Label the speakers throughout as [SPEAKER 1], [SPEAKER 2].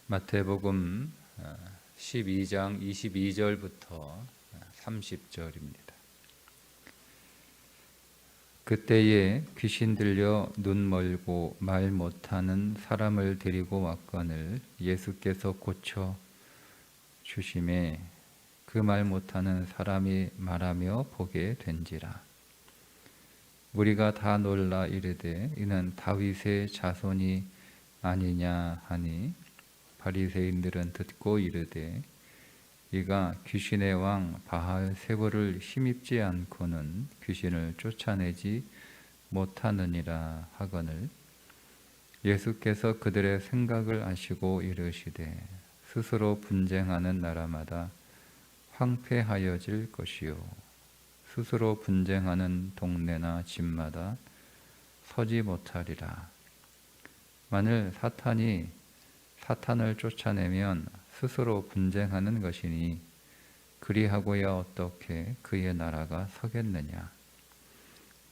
[SPEAKER 1] 마태복음 12장 22절부터 30절입니다. 그때에 귀신 들려 눈 멀고 말 못하는 사람을 데리고 왔거늘 예수께서 고쳐 주심에 그 말 못하는 사람이 말하며 보게 된지라. 무리가 다 놀라 이르되 이는 다윗의 자손이 아니냐 하니 바리새인들은 듣고 이르되 이가 귀신의 왕 바알세불을 힘입지 않고는 귀신을 쫓아내지 못하느니라 하거늘 예수께서 그들의 생각을 아시고 이르시되 스스로 분쟁하는 나라마다 황폐하여질 것이요 스스로 분쟁하는 동네나 집마다 서지 못하리라. 만일 사탄이 사탄을 쫓아내면 스스로 분쟁하는 것이니 그리하고야 어떻게 그의 나라가 서겠느냐.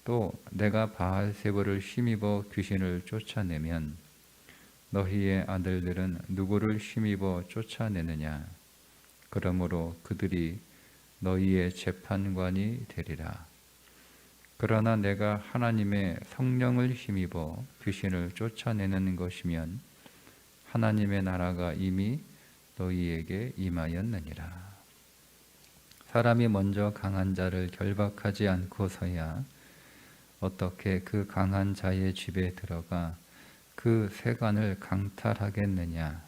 [SPEAKER 1] 또 내가 바알세불을 힘입어 귀신을 쫓아내면 너희의 아들들은 누구를 힘입어 쫓아내느냐. 그러므로 그들이 너희의 재판관이 되리라. 그러나 내가 하나님의 성령을 힘입어 귀신을 쫓아내는 것이면 하나님의 나라가 이미 너희에게 임하였느니라. 사람이 먼저 강한 자를 결박하지 않고서야 어떻게 그 강한 자의 집에 들어가 그 세관을 강탈하겠느냐.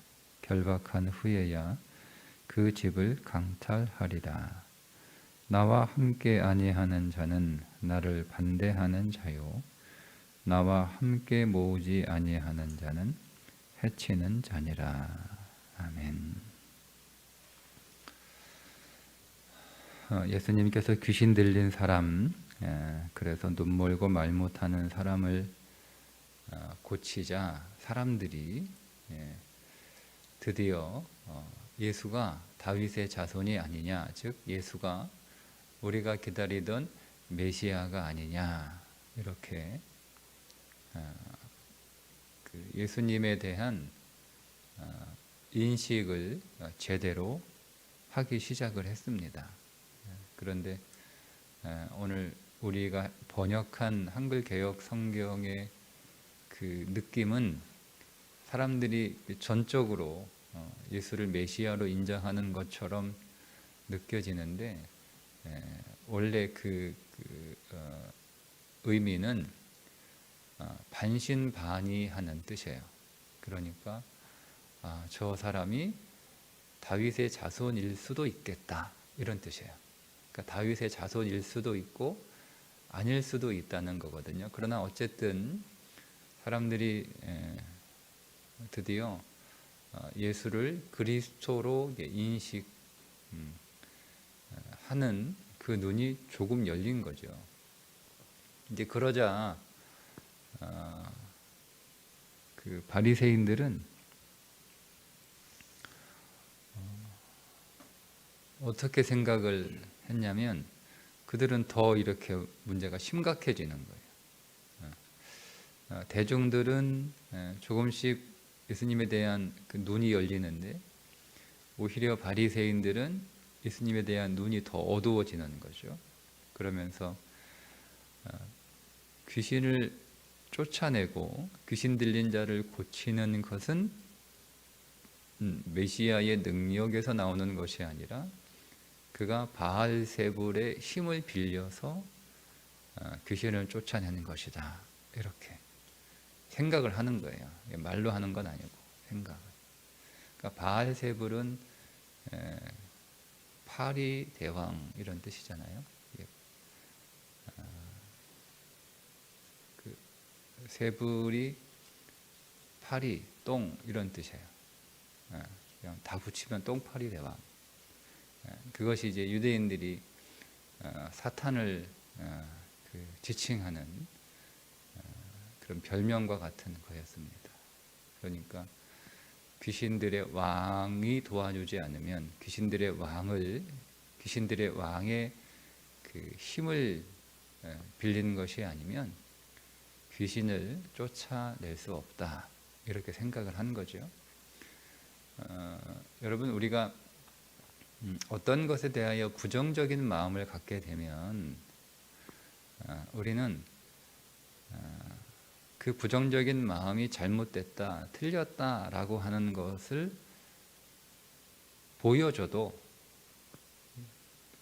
[SPEAKER 1] 결박한 후에야 그 집을 강탈하리라. 나와 함께 아니하는 자는 나를 반대하는 자요 나와 함께 모으지 아니하는 자는 해치는 자니라. 아멘. 예수님께서 귀신 들린 사람, 그래서 눈 멀고 말 못하는 사람을 고치자 사람들이 드디어 예수가 다윗의 자손이 아니냐, 즉 예수가 우리가 기다리던 메시아가 아니냐, 이렇게 예수님에 대한 인식을 제대로 하기 시작을 했습니다. 그런데 오늘 우리가 번역한 한글 개역 성경의 그 느낌은 사람들이 전적으로 예수를 메시아로 인정하는 것처럼 느껴지는데 원래 그 의미는 반신반의하는 뜻이에요. 그러니까 저 사람이 다윗의 자손일 수도 있겠다, 이런 뜻이에요. 그러니까 다윗의 자손일 수도 있고 아닐 수도 있다는 거거든요. 그러나 어쨌든 사람들이 드디어 예수를 그리스도로 인식하는 그 눈이 조금 열린 거죠. 이제 그러자 그 바리새인들은 어떻게 생각을 했냐면 그들은 더 이렇게 문제가 심각해지는 거예요. 대중들은 조금씩 예수님에 대한 그 눈이 열리는데 오히려 바리새인들은 예수님에 대한 눈이 더 어두워지는 거죠. 그러면서 귀신을 쫓아내고 귀신 들린 자를 고치는 것은 메시아의 능력에서 나오는 것이 아니라 그가 바알세불의 힘을 빌려서 귀신을 쫓아내는 것이다, 이렇게 생각을 하는 거예요. 말로 하는 건 아니고 생각을. 그러니까 바알세불은 파리 대왕 이런 뜻이잖아요. 그 세불이 파리, 똥 이런 뜻이에요. 그냥 다 붙이면 똥파리 대왕. 그것이 이제 유대인들이 사탄을 지칭하는 그런 별명과 같은 거였습니다. 그러니까 귀신들의 왕이 도와주지 않으면 귀신들의 왕의 그 힘을 빌리는 것이 아니면 귀신을 쫓아낼 수 없다, 이렇게 생각을 한 거죠. 여러분 우리가 어떤 것에 대하여 부정적인 마음을 갖게 되면 우리는 그 부정적인 마음이 잘못됐다, 틀렸다라고 하는 것을 보여줘도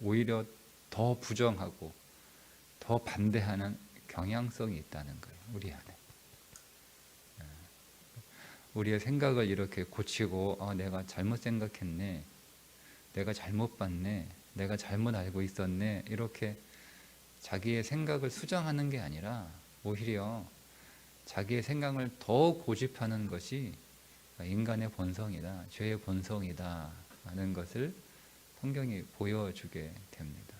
[SPEAKER 1] 오히려 더 부정하고 더 반대하는 경향성이 있다는 거예요. 우리 안에. 우리의 생각을 이렇게 고치고 내가 잘못 생각했네, 내가 잘못 봤네, 내가 잘못 알고 있었네, 이렇게 자기의 생각을 수정하는 게 아니라 오히려 자기의 생각을 더 고집하는 것이 인간의 본성이다, 죄의 본성이다 하는 것을 성경이 보여주게 됩니다.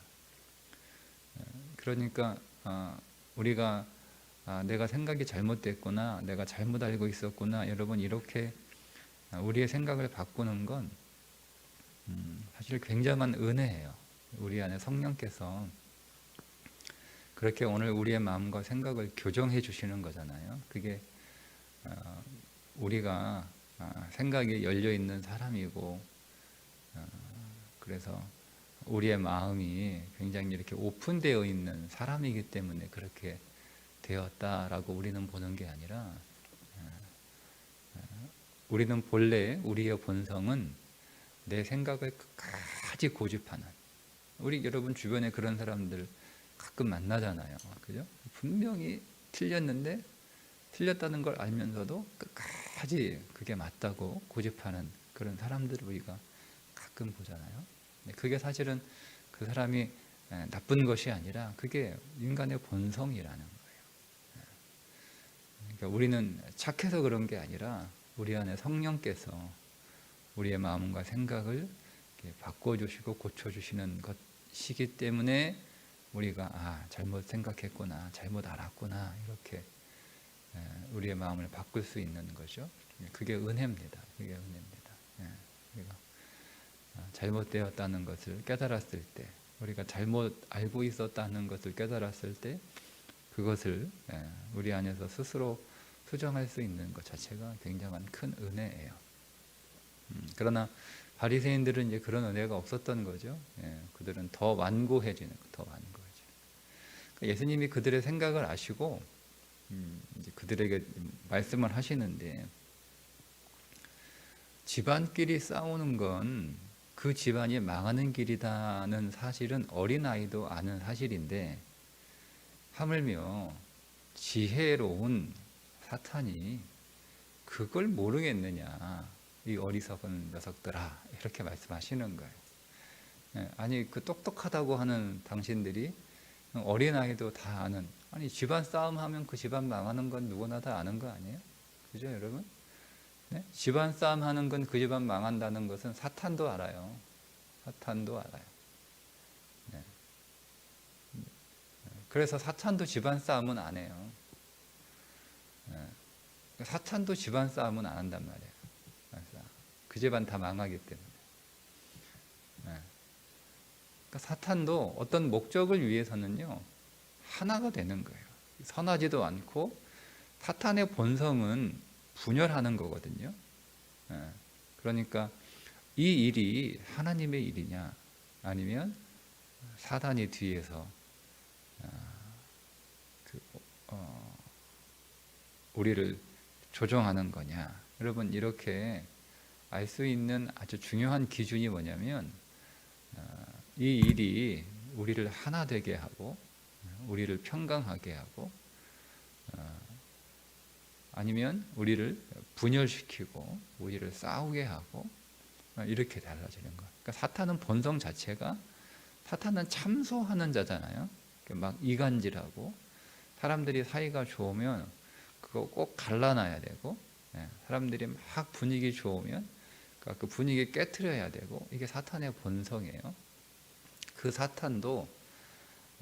[SPEAKER 1] 그러니까 우리가 내가 생각이 잘못됐구나, 내가 잘못 알고 있었구나, 여러분 이렇게 우리의 생각을 바꾸는 건 사실 굉장한 은혜예요. 우리 안에 성령께서 그렇게 오늘 우리의 마음과 생각을 교정해 주시는 거잖아요. 그게 우리가 생각이 열려 있는 사람이고, 그래서 우리의 마음이 굉장히 이렇게 오픈되어 있는 사람이기 때문에 그렇게 되었다라고 우리는 보는 게 아니라, 우리는 본래 우리의 본성은 내 생각을 끝까지 고집하는, 우리 여러분 주변에 그런 사람들 가끔 만나잖아요. 그죠? 분명히 틀렸는데 틀렸다는 걸 알면서도 끝까지 그게 맞다고 고집하는 그런 사람들을 우리가 가끔 보잖아요. 그게 사실은 그 사람이 나쁜 것이 아니라 그게 인간의 본성이라는 거예요. 그러니까 우리는 착해서 그런 게 아니라 우리 안에 성령께서 우리의 마음과 생각을 바꿔주시고 고쳐주시는 것이기 때문에 우리가 잘못 생각했구나, 잘못 알았구나, 이렇게 우리의 마음을 바꿀 수 있는 거죠. 그게 은혜입니다. 그게 은혜입니다. 우리가 잘못되었다는 것을 깨달았을 때, 우리가 잘못 알고 있었다는 것을 깨달았을 때, 그것을 우리 안에서 스스로 수정할 수 있는 것 자체가 굉장한 큰 은혜예요. 그러나 바리새인들은 이제 그런 은혜가 없었던 거죠. 그들은 더 완고해지는 거, 더 완고해지는. 예수님이 그들의 생각을 아시고 이제 그들에게 말씀을 하시는데, 집안끼리 싸우는 건 그 집안이 망하는 길이다는 사실은 어린아이도 아는 사실인데, 하물며 지혜로운 사탄이 그걸 모르겠느냐, 이 어리석은 녀석들아, 이렇게 말씀하시는 거예요. 아니 그 똑똑하다고 하는 당신들이 어린아이도 다 아는, 아니 집안 싸움 하면 그 집안 망하는 건 누구나 다 아는 거 아니에요? 그죠 여러분? 네? 집안 싸움 하는 건 그 집안 망한다는 것은 사탄도 알아요. 사탄도 알아요. 네. 그래서 사탄도 집안 싸움은 안 해요. 사탄도 집안 싸움은 안 한단 말이에요. 그래서 그 집안 다 망하기 때문에. 그러니까 사탄도 어떤 목적을 위해서는요, 하나가 되는 거예요. 선하지도 않고, 사탄의 본성은 분열하는 거거든요. 그러니까 이 일이 하나님의 일이냐, 아니면 사단이 뒤에서 우리를 조종하는 거냐. 여러분 이렇게 알 수 있는 아주 중요한 기준이 뭐냐면, 이 일이 우리를 하나 되게 하고, 우리를 평강하게 하고, 아니면 우리를 분열시키고 우리를 싸우게 하고, 이렇게 달라지는 거예요. 그러니까 사탄은 본성 자체가, 사탄은 참소하는 자잖아요. 막 이간질하고, 사람들이 사이가 좋으면 그거 꼭 갈라놔야 되고, 사람들이 막 분위기 좋으면 그 분위기 깨트려야 되고, 이게 사탄의 본성이에요. 그 사탄도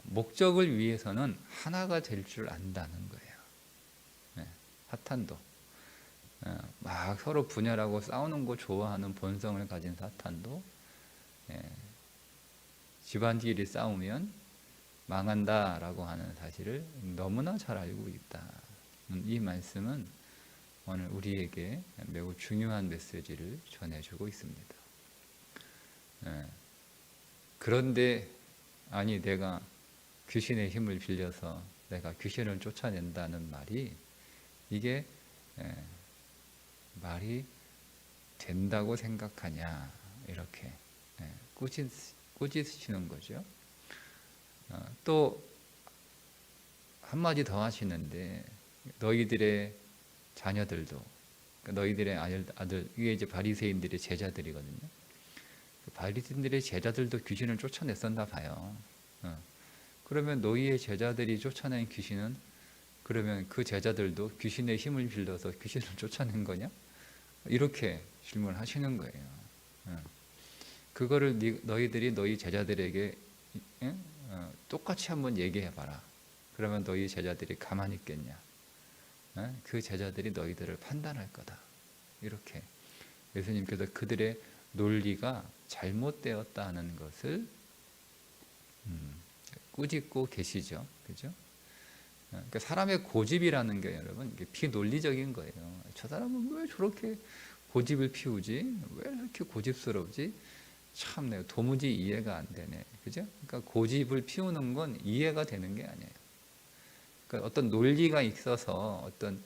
[SPEAKER 1] 목적을 위해서는 하나가 될 줄 안다는 거예요. 사탄도 막 서로 분열하고 싸우는 거 좋아하는 본성을 가진 사탄도 집안끼리 싸우면 망한다라고 하는 사실을 너무나 잘 알고 있다. 이 말씀은 오늘 우리에게 매우 중요한 메시지를 전해주고 있습니다. 그런데 아니 내가 귀신의 힘을 빌려서 내가 귀신을 쫓아낸다는 말이 이게 말이 된다고 생각하냐 이렇게 꾸짖으시는 거죠. 또 한마디 더 하시는데 너희들의 자녀들도 그러니까 너희들의 아들 이게 이제 바리새인들의 제자들이거든요. 바리새인들의 제자들도 귀신을 쫓아냈었나 봐요. 그러면 너희의 제자들이 쫓아낸 귀신은 그러면 그 제자들도 귀신의 힘을 빌려서 귀신을 쫓아낸 거냐? 이렇게 질문하시는 거예요. 그거를 너희들이 너희 제자들에게 똑같이 한번 얘기해봐라. 그러면 너희 제자들이 가만히 있겠냐? 그 제자들이 너희들을 판단할 거다. 이렇게 예수님께서 그들의 논리가 잘못되었다는 것을 꾸짖고 계시죠. 그죠? 그러니까 사람의 고집이라는 게 여러분 이게 비논리적인 거예요. 저 사람은 왜 저렇게 고집을 피우지? 왜 이렇게 고집스러우지? 참 내가 도무지 이해가 안 되네. 그죠? 그러니까 고집을 피우는 건 이해가 되는 게 아니에요. 그러니까 어떤 논리가 있어서 어떤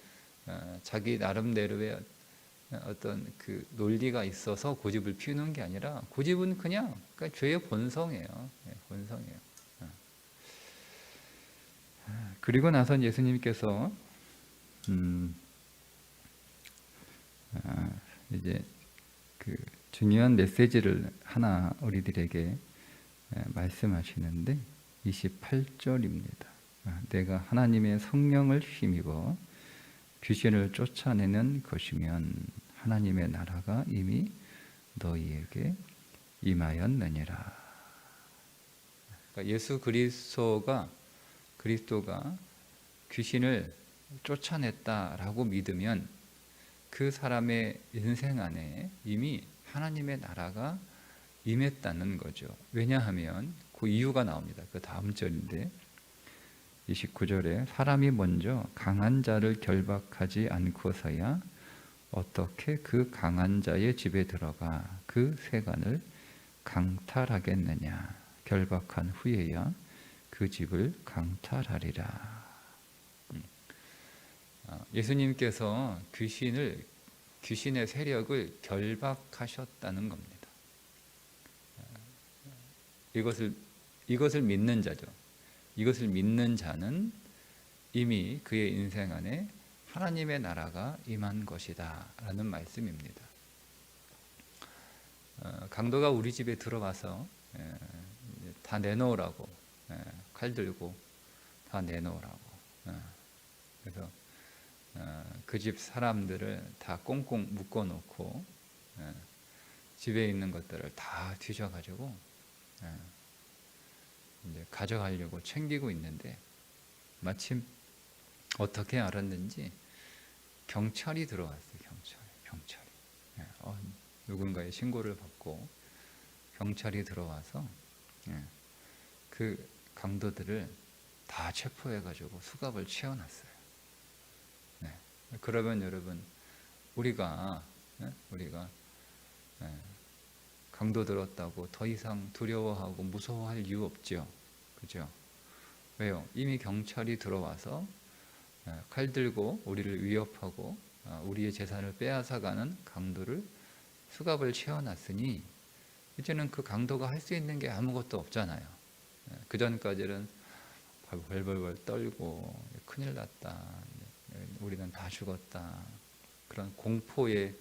[SPEAKER 1] 자기 나름대로의 어떤 그 논리가 있어서 고집을 피우는 게 아니라 고집은 그냥 그러니까 죄의 본성이에요. 본성이에요. 그리고 나서 예수님께서 이제 그 중요한 메시지를 하나 우리들에게 말씀하시는데 28절입니다. 내가 하나님의 성령을 힘입어 귀신을 쫓아내는 것이면 하나님의 나라가 이미 너희에게 임하였느니라. 그러니까 예수 그리스도가 귀신을 쫓아냈다라고 믿으면 그 사람의 인생 안에 이미 하나님의 나라가 임했다는 거죠. 왜냐하면 그 이유가 나옵니다. 그 다음 절인데 29절에 사람이 먼저 강한 자를 결박하지 않고서야 어떻게 그 강한 자의 집에 들어가 그 세간을 강탈하겠느냐. 결박한 후에야 그 집을 강탈하리라. 예수님께서 귀신의 세력을 결박하셨다는 겁니다. 이것을 믿는 자죠. 이것을 믿는 자는 이미 그의 인생 안에 하나님의 나라가 임한 것이다 라는 말씀입니다. 강도가 우리 집에 들어가서 다 내놓으라고 칼 들고 다 내놓으라고 그래서 그 집 사람들을 다 꽁꽁 묶어놓고 집에 있는 것들을 다 뒤져가지고 이제 가져가려고 챙기고 있는데 마침 어떻게 알았는지 경찰이 들어왔어요. 경찰이 누군가의 신고를 받고 경찰이 들어와서 그 강도들을 다 체포해가지고 수갑을 채워놨어요. 그러면 여러분 우리가 강도 들었다고 더 이상 두려워하고 무서워할 이유 없죠. 그죠? 왜요? 이미 경찰이 들어와서 칼 들고 우리를 위협하고 우리의 재산을 빼앗아가는 강도를 수갑을 채워놨으니 이제는 그 강도가 할 수 있는 게 아무것도 없잖아요. 그 전까지는 벌벌벌 떨고 큰일 났다. 우리는 다 죽었다. 그런 공포의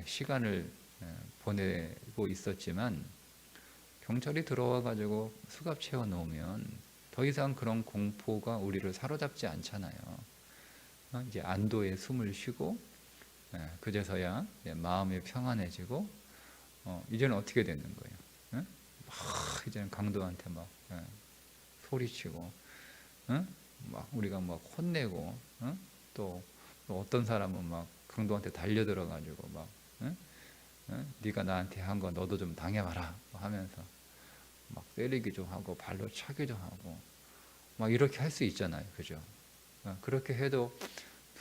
[SPEAKER 1] 시간을 보내고 있었지만 경찰이 들어와 가지고 수갑 채워 놓으면 더 이상 그런 공포가 우리를 사로잡지 않잖아요. 이제 안도의 숨을 쉬고 그제서야 마음이 평안해지고 이제는 어떻게 되는 거예요? 막 이제는 강도한테 막 소리치고 막 우리가 막 혼내고 또 어떤 사람은 막 강도한테 달려들어 가지고 막 네가 나한테 한 거 너도 좀 당해봐라 하면서 막 때리기도 하고 발로 차기도 하고 막 이렇게 할 수 있잖아요. 그죠? 그렇게 해도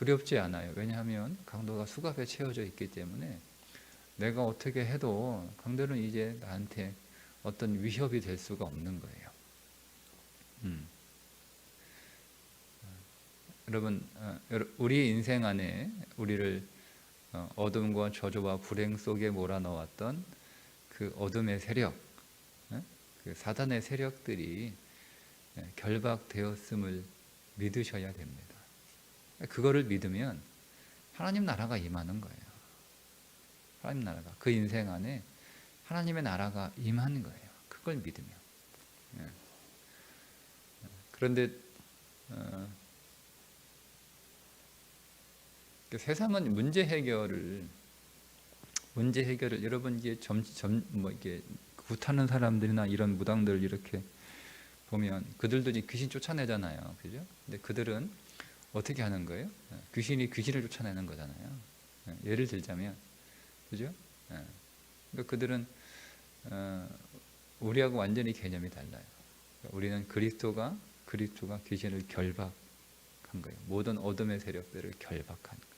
[SPEAKER 1] 두렵지 않아요. 왜냐하면 강도가 수갑에 채워져 있기 때문에 내가 어떻게 해도 강도는 이제 나한테 어떤 위협이 될 수가 없는 거예요. 여러분, 우리 인생 안에 우리를 어둠과 저주와 불행 속에 몰아넣었던 그 어둠의 세력, 그 사단의 세력들이 결박되었음을 믿으셔야 됩니다. 그거를 믿으면 하나님 나라가 임하는 거예요. 하나님 나라가 그 인생 안에 하나님의 나라가 임하는 거예요. 그걸 믿으면. 그런데 세상은 문제 해결을 여러분 이게 이게 굿하는 사람들이나 이런 무당들 이렇게 보면 그들도 이제 귀신 쫓아내잖아요, 그죠? 근데 그들은 어떻게 하는 거예요? 귀신이 귀신을 쫓아내는 거잖아요. 예를 들자면, 그죠? 그러니까 그들은 우리하고 완전히 개념이 달라요. 우리는 그리스도가 귀신을 결박한 거예요. 모든 어둠의 세력들을 결박한 거예요.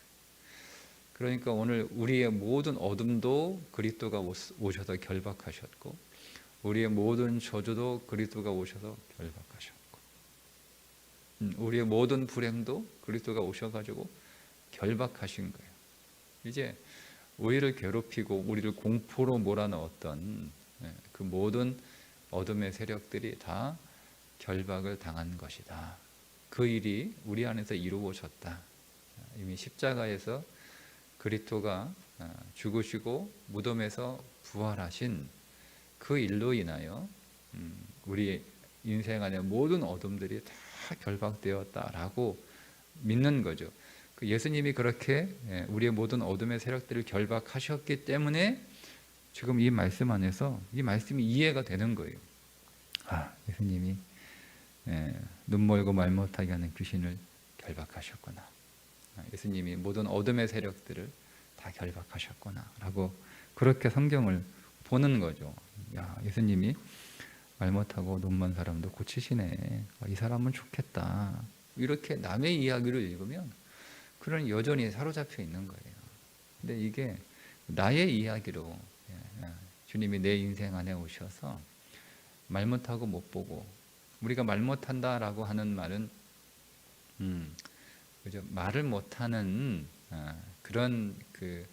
[SPEAKER 1] 그러니까 오늘 우리의 모든 어둠도 그리스도가 오셔서 결박하셨고, 우리의 모든 저주도 그리스도가 오셔서 결박하셨고, 우리의 모든 불행도 그리스도가 오셔가지고 결박하신 거예요. 이제 우리를 괴롭히고 우리를 공포로 몰아넣었던 그 모든 어둠의 세력들이 다 결박을 당한 것이다. 그 일이 우리 안에서 이루어졌다. 이미 십자가에서 그리스도가 죽으시고 무덤에서 부활하신 그 일로 인하여 우리 인생 안에 모든 어둠들이 다 결박되었다라고 믿는 거죠. 예수님이 그렇게 우리의 모든 어둠의 세력들을 결박하셨기 때문에 지금 이 말씀 안에서 이 말씀이 이해가 되는 거예요. 예수님이 눈 멀고 말 못하게 하는 귀신을 결박하셨구나. 예수님이 모든 어둠의 세력들을 다 결박하셨구나 라고 그렇게 성경을 보는 거죠. 예수님이 말 못하고 눈 먼 사람도 고치시네. 이 사람은 좋겠다. 이렇게 남의 이야기를 읽으면 그런 여전히 사로잡혀 있는 거예요. 근데 이게 나의 이야기로 주님이 내 인생 안에 오셔서 말 못하고 못 보고, 우리가 말 못한다라고 하는 말은 그죠? 말을 못하는 그런 그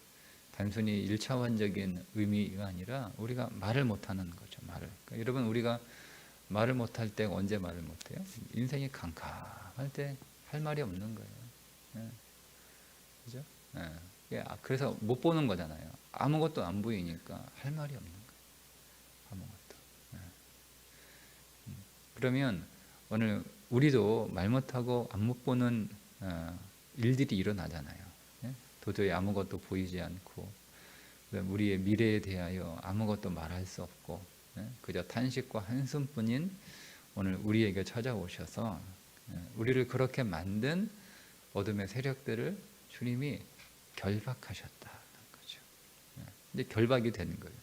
[SPEAKER 1] 단순히 일차원적인 의미가 아니라 우리가 말을 못하는 거죠. 그러니까 여러분, 우리가 말을 못할 때 언제 말을 못해요? 인생이 캄캄할 때 할 말이 없는 거예요. 그죠? 그래서 못 보는 거잖아요. 아무것도 안 보이니까 할 말이 없는 거예요. 아무것도. 그러면 오늘 우리도 말 못하고 안 못 보는 일들이 일어나잖아요. 도저히 아무것도 보이지 않고, 우리의 미래에 대하여 아무것도 말할 수 없고, 그저 탄식과 한숨뿐인 오늘 우리에게 찾아오셔서 우리를 그렇게 만든 어둠의 세력들을 주님이 결박하셨다는 거죠. 이제 결박이 되는 거예요.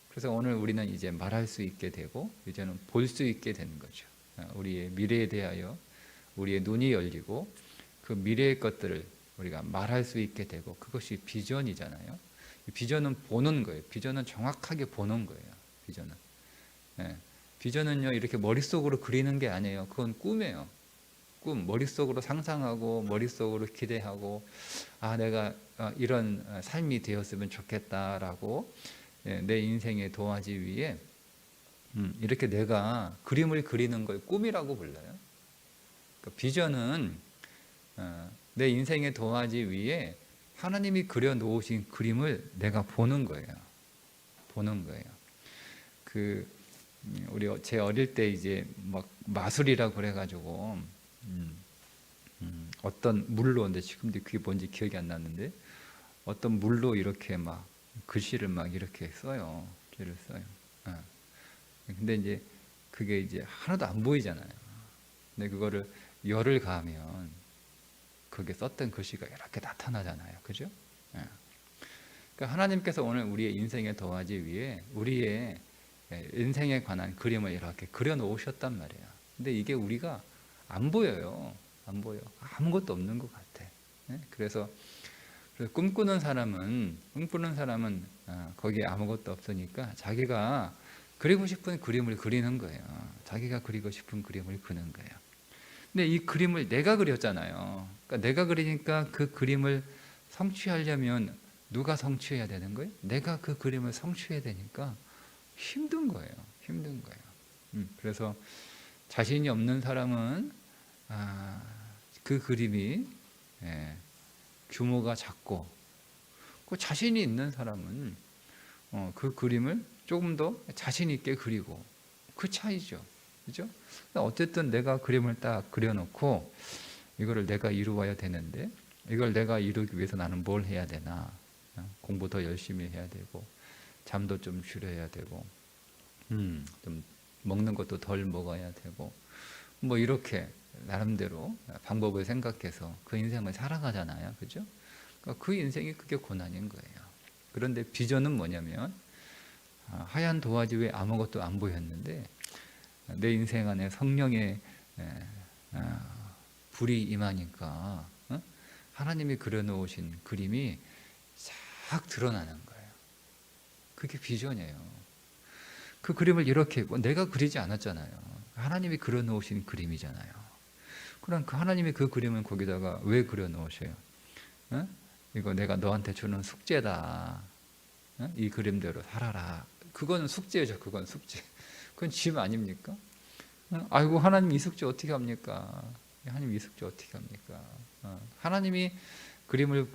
[SPEAKER 1] 그래서 오늘 우리는 이제 말할 수 있게 되고, 이제는 볼 수 있게 되는 거죠. 우리의 미래에 대하여 우리의 눈이 열리고 그 미래의 것들을 우리가 말할 수 있게 되고, 그것이 비전이잖아요. 비전은 보는 거예요. 비전은 정확하게 보는 거예요. 비전은요, 이렇게 머릿속으로 그리는 게 아니에요. 그건 꿈이에요. 꿈, 머릿속으로 상상하고 머릿속으로 기대하고, 내가 이런 삶이 되었으면 좋겠다라고 내 인생에 도화지 위에 이렇게 내가 그림을 그리는 걸 꿈이라고 불러요. 그러니까 비전은 내 인생의 도화지 위에 하나님이 그려놓으신 그림을 내가 보는 거예요. 제 어릴 때 이제 막 마술이라고 그래가지고 어떤 물로, 근데 지금도 그게 뭔지 기억이 안 나는데, 어떤 물로 이렇게 막 글씨를 막 이렇게 써요. 글을 써요. 근데 이제 그게 이제 하나도 안 보이잖아요. 근데 그거를 열을 가하면 그게 썼던 글씨가 이렇게 나타나잖아요. 그죠? 그러니까 하나님께서 오늘 우리의 인생의 도화지 위에 우리의 인생에 관한 그림을 이렇게 그려 놓으셨단 말이에요. 근데 이게 우리가 안 보여요. 안 보여. 아무것도 없는 것 같아. 그래서 꿈꾸는 사람은 거기에 아무것도 없으니까 자기가 그리고 싶은 그림을 그리는 거예요. 자기가 그리고 싶은 그림을 그리는 거예요. 근데 이 그림을 내가 그렸잖아요. 그러니까 내가 그리니까 그 그림을 성취하려면 누가 성취해야 되는 거예요? 내가 그 그림을 성취해야 되니까 힘든 거예요. 힘든 거예요. 그래서 자신이 없는 사람은 그 그림이 규모가 작고, 그 자신이 있는 사람은 그 그림을 조금 더 자신 있게 그리고, 그 차이죠. 그죠? 어쨌든 내가 그림을 딱 그려놓고 이거를 내가 이루어야 되는데, 이걸 내가 이루기 위해서 나는 뭘 해야 되나? 공부 더 열심히 해야 되고, 잠도 좀 줄여야 되고, 좀 먹는 것도 덜 먹어야 되고, 뭐 이렇게 나름대로 방법을 생각해서 그 인생을 살아가잖아요. 그죠? 그러니까 그 인생이 그게 고난인 거예요. 그런데 비전은 뭐냐면, 하얀 도화지 위에 아무것도 안 보였는데 내 인생 안에 성령의 불이 임하니까 하나님이 그려놓으신 그림이 싹 드러나는 거예요. 그게 비전이에요. 그 그림을 이렇게 내가 그리지 않았잖아요. 하나님이 그려놓으신 그림이잖아요. 그럼 그 하나님이 그 그림을 거기다가 왜 그려놓으셔요? 이거 내가 너한테 주는 숙제다. 이 그림대로 살아라. 그건 숙제죠. 그건 숙제. 그건 짐 아닙니까? 아이고, 하나님 이 숙제 어떻게 합니까? 하나님 이 숙제 어떻게 합니까? 하나님이 그림을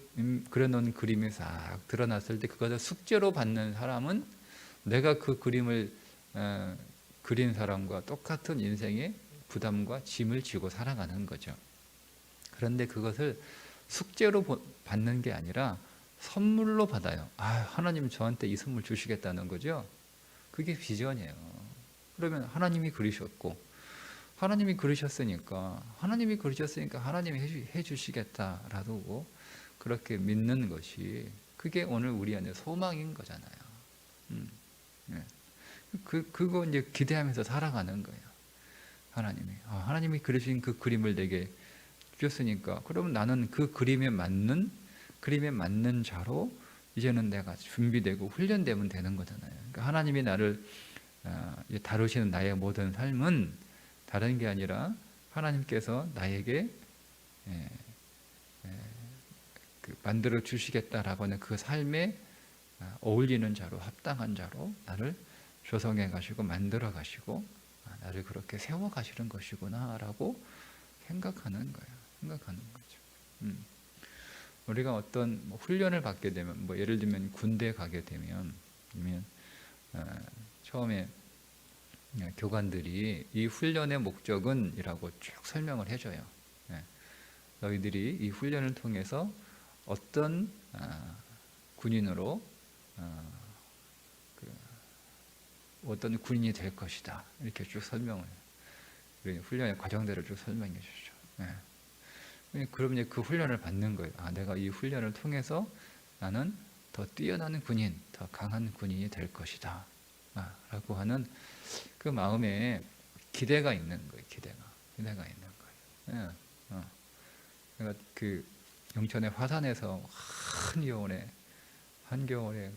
[SPEAKER 1] 그려놓은 그림이 싹 드러났을 때 그것을 숙제로 받는 사람은 내가 그 그림을 그린 사람과 똑같은 인생의 부담과 짐을 지고 살아가는 거죠. 그런데 그것을 숙제로 받는 게 아니라 선물로 받아요. 하나님 저한테 이 선물 주시겠다는 거죠. 그게 비전이에요. 그러면 하나님이 그리셨고, 하나님이 그리셨으니까 하나님이 해주시겠다라고 그렇게 믿는 것이, 그게 오늘 우리 안에 소망인 거잖아요. 그거 이제 기대하면서 살아가는 거예요. 하나님이 그리신 그 그림을 내게 주셨으니까, 그러면 나는 그 그림에 맞는 자로 이제는 내가 준비되고 훈련되면 되는 거잖아요. 그러니까 하나님이 나를 다루시는 나의 모든 삶은 다른 게 아니라 하나님께서 나에게 만들어 주시겠다라고 하는 그 삶에 어울리는 자로, 합당한 자로 나를 조성해 가시고 만들어 가시고 나를 그렇게 세워 가시는 것이구나라고 생각하는 거죠. 우리가 어떤 훈련을 받게 되면, 예를 들면 군대 가게 되면, 처음에 교관들이 이 훈련의 목적은 이라고 쭉 설명을 해줘요. 너희들이 이 훈련을 통해서 어떤 군인으로 어떤 군인이 될 것이다, 이렇게 쭉 설명을, 훈련의 과정들을 쭉 설명해 주죠. 그럼 이제 그 훈련을 받는 거예요. 내가 이 훈련을 통해서 나는 더 뛰어난 군인, 더 강한 군인이 될 것이다, 라고 하는 그 마음에 기대가 있는 거예요. 기대가 있는 거예요. 그러니까 그 영천의 화산에서 한겨울에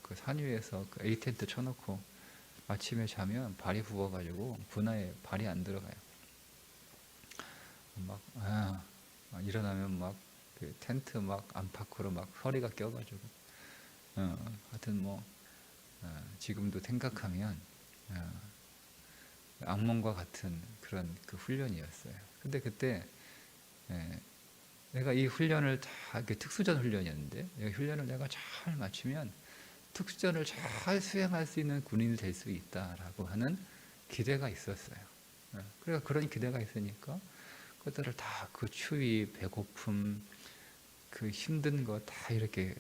[SPEAKER 1] 그 산 위에서 그 에이텐트 쳐놓고 아침에 자면 발이 부어가지고 분화에 발이 안 들어가요. 일어나면 막 그 텐트 안팎으로 허리가 껴가지고, 하여튼 지금도 생각하면 악몽과 같은 그런 그 훈련이었어요. 근데 그때 내가 이 훈련을 특수전 훈련이었는데, 이 훈련을 내가 잘 마치면 특수전을 잘 수행할 수 있는 군인이 될 수 있다라고 하는 기대가 있었어요. 그러니까 그런 기대가 있으니까 그것들을 다, 그 추위, 배고픔, 그 힘든 거 다 이렇게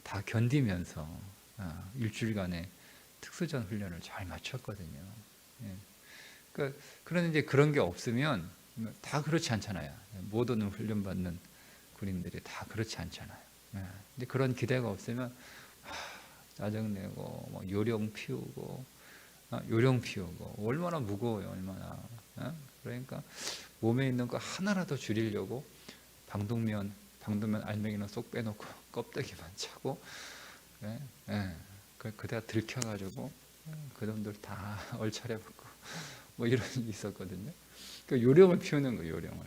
[SPEAKER 1] 다 견디면서 일주일간의 특수전 훈련을 잘 마쳤거든요. 그런데 이제 그런 게 없으면 다 그렇지 않잖아요. 모든 훈련받는 군인들이 다 그렇지 않잖아요. 근데 그런 기대가 없으면 짜증내고 요령 피우고 얼마나 무거워요. 얼마나. 그러니까 몸에 있는 거 하나라도 줄이려고 방독면 알맹이는 쏙 빼놓고 껍데기만 차고, 예, 예. 그대가 들켜가지고 그놈들 다 얼차려 먹고 뭐 이런 일이 있었거든요. 그 요령을 피우는 거예요, 요령을.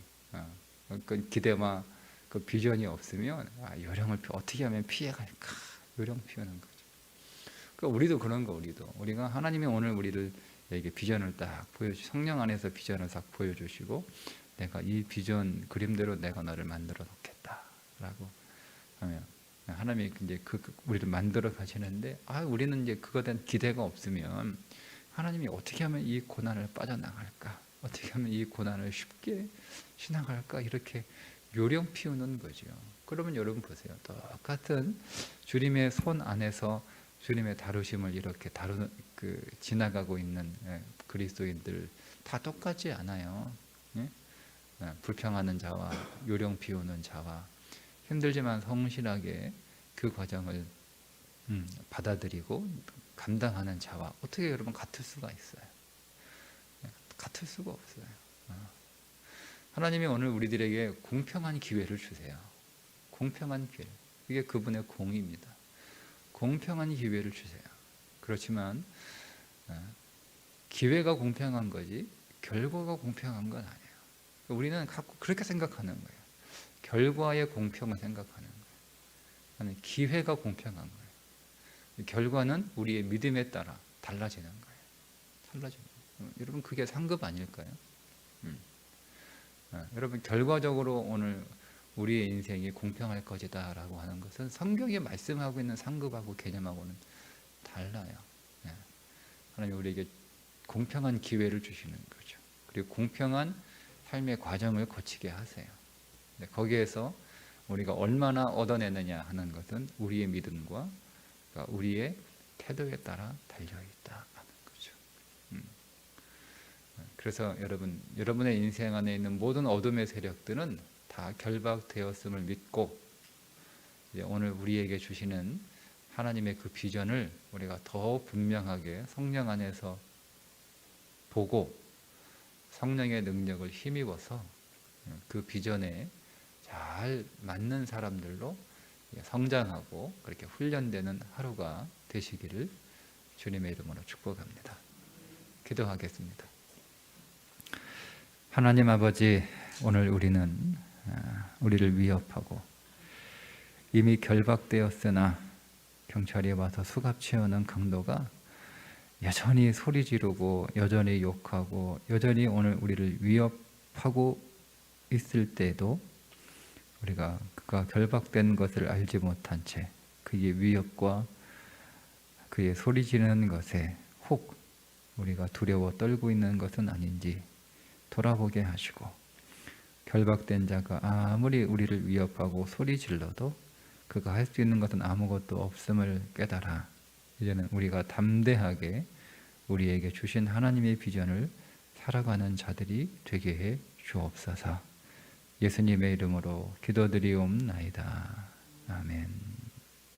[SPEAKER 1] 그 기대와 그 비전이 없으면 요령을 어떻게 하면 피해갈까, 요령 피우는 거죠. 그러니까 우리도 그런 거, 우리가 하나님이 오늘 우리를 에게 비전을 딱 성령 안에서 비전을 딱 보여주시고, 내가 이 비전 그림대로 내가 너를 만들어 놓겠다라고 하면 하나님이 이제 우리를 만들어 가시는데, 우리는 이제 그거에 대한 기대가 없으면 하나님이 어떻게 하면 이 고난을 빠져나갈까, 어떻게 하면 이 고난을 쉽게 지나갈까, 이렇게 요령 피우는 거죠. 그러면 여러분 보세요. 똑같은 주님의 손 안에서 주님의 다루심을 이렇게 지나가고 있는 그리스도인들 다 똑같지 않아요. 예? 불평하는 자와 요령 피우는 자와 힘들지만 성실하게 그 과정을 받아들이고 감당하는 자와 어떻게 여러분 같을 수가 있어요? 같을 수가 없어요. 하나님이 오늘 우리들에게 공평한 기회를 주세요. 공평한 기회. 이게 그분의 공입니다. 공평한 기회를 주세요. 그렇지만 기회가 공평한 거지 결과가 공평한 건 아니에요. 우리는 그렇게 생각하는 거예요. 결과의 공평을 생각하는 거예요. 아니, 기회가 공평한 거예요. 결과는 우리의 믿음에 따라 달라지는 거예요. 달라지는 거예요. 여러분, 그게 상급 아닐까요? 여러분, 결과적으로 오늘 우리의 인생이 공평할 것이다 라고 하는 것은 성경이 말씀하고 있는 상급하고 개념하고는 달라요. 하나님 우리에게 공평한 기회를 주시는 거죠. 그리고 공평한 삶의 과정을 거치게 하세요. 거기에서 우리가 얼마나 얻어내느냐 하는 것은 우리의 믿음과 우리의 태도에 따라 달려있다 하는 거죠. 그래서 여러분의 인생 안에 있는 모든 어둠의 세력들은 다 결박되었음을 믿고 오늘 우리에게 주시는 하나님의 그 비전을 우리가 더 분명하게 성령 안에서 보고 성령의 능력을 힘입어서 그 비전에 잘 맞는 사람들로 성장하고 그렇게 훈련되는 하루가 되시기를 주님의 이름으로 축복합니다. 기도하겠습니다. 하나님 아버지, 오늘 우리를 위협하고 이미 결박되었으나 경찰이 와서 수갑 채우는 강도가 여전히 소리 지르고 여전히 욕하고 여전히 오늘 우리를 위협하고 있을 때도 우리가 그가 결박된 것을 알지 못한 채 그의 위협과 그의 소리 지르는 것에 혹 우리가 두려워 떨고 있는 것은 아닌지 돌아보게 하시고, 결박된 자가 아무리 우리를 위협하고 소리 질러도 그가 할 수 있는 것은 아무것도 없음을 깨달아 이제는 우리가 담대하게 우리에게 주신 하나님의 비전을 살아가는 자들이 되게 해 주옵소서. 예수님의 이름으로 기도드리옵나이다. 아멘.